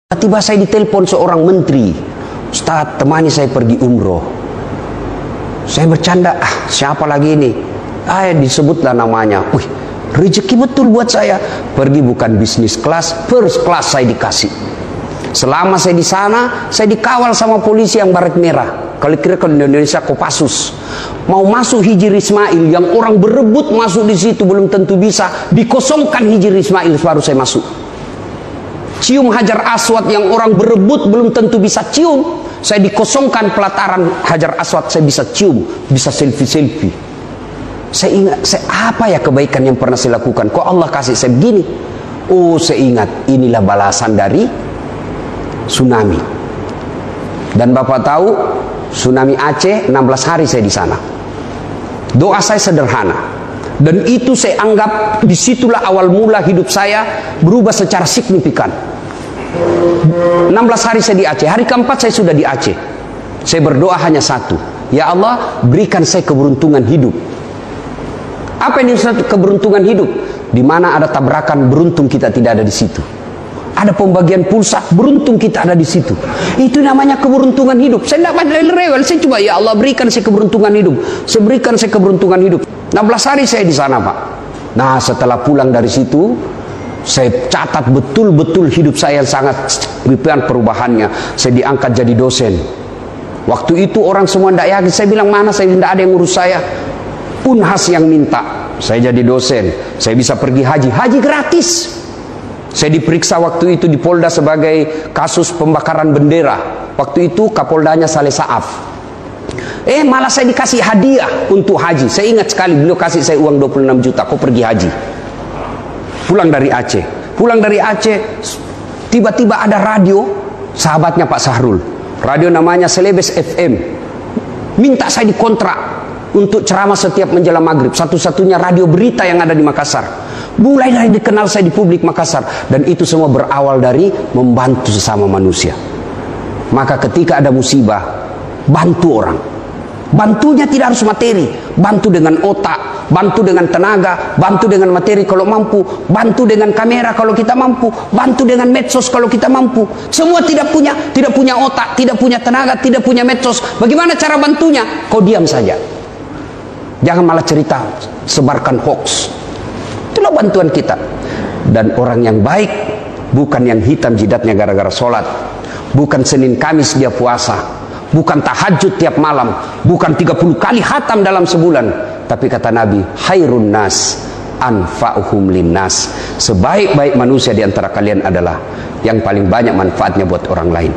Tiba-tiba saya ditelepon seorang menteri, "Ustaz, temani saya pergi umroh." Saya bercanda, siapa lagi ini? Disebutlah namanya. Wih, rezeki betul buat saya. Pergi bukan bisnis kelas, first class saya dikasih. Selama saya di sana, saya dikawal sama polisi yang baret merah. Kalau kira ke Indonesia Kopassus. Mau masuk Hijri Ismail, yang orang berebut masuk di situ belum tentu bisa. Dikosongkan Hijri Ismail baru saya masuk. Cium Hajar Aswad yang orang berebut belum tentu bisa cium. Saya dikosongkan pelataran Hajar Aswad, saya bisa cium, bisa selfie-selfie. Saya ingat, apa ya kebaikan yang pernah saya lakukan? Kok Allah kasih saya begini? Oh, saya ingat, inilah balasan dari tsunami. Dan Bapak tahu, tsunami Aceh 16 hari saya di sana. Doa saya sederhana. Dan itu saya anggap disitulah awal mula hidup saya berubah secara signifikan. 16 hari saya di Aceh, hari keempat saya sudah di Aceh. Saya berdoa hanya satu, ya Allah, berikan saya keberuntungan hidup. Apa ini keberuntungan hidup? Di mana ada tabrakan, beruntung kita tidak ada di situ. Ada pembagian pulsa, beruntung kita ada di situ. Itu namanya keberuntungan hidup. Saya tidak rewel, saya coba, ya Allah, berikan saya keberuntungan hidup. Saya berikan saya keberuntungan hidup. 16 hari saya di sana, Pak. Nah, setelah pulang dari situ, saya catat betul-betul hidup saya yang sangat signifikan perubahannya. Saya diangkat jadi dosen. Waktu itu orang semua tidak yakin. Saya bilang, mana, saya tidak ada yang ngurus saya. Unhas yang minta. Saya jadi dosen. Saya bisa pergi haji. Haji gratis. Saya diperiksa waktu itu di Polda sebagai kasus pembakaran bendera. Waktu itu Kapoldanya Saleh Saaf. Malah saya dikasih hadiah untuk haji. Saya ingat sekali, beliau kasih saya uang 26 juta. Kau pergi haji. Pulang dari Aceh. Pulang dari Aceh, tiba-tiba ada radio, sahabatnya Pak Sahrul. Radio namanya Celebes FM. Minta saya dikontrak untuk ceramah setiap menjelang maghrib. Satu-satunya radio berita yang ada di Makassar. Mulai dari dikenal saya di publik Makassar. Dan itu semua berawal dari membantu sesama manusia. Maka ketika ada musibah, bantu orang. Bantunya tidak harus materi, bantu dengan otak, bantu dengan tenaga, bantu dengan materi kalau mampu, bantu dengan kamera kalau kita mampu, bantu dengan medsos kalau kita mampu. Semua tidak punya otak, tidak punya tenaga, tidak punya medsos. Bagaimana cara bantunya? Kau diam saja. Jangan malah cerita, sebarkan hoax. Itulah bantuan kita. Dan orang yang baik bukan yang hitam jidatnya gara-gara sholat, bukan Senin Kamis dia puasa, bukan tahajud tiap malam, bukan 30 kali khatam dalam sebulan. Tapi kata Nabi, khairun nas anfa'uhum linnas. Sebaik-baik manusia di antara kalian adalah yang paling banyak manfaatnya buat orang lain.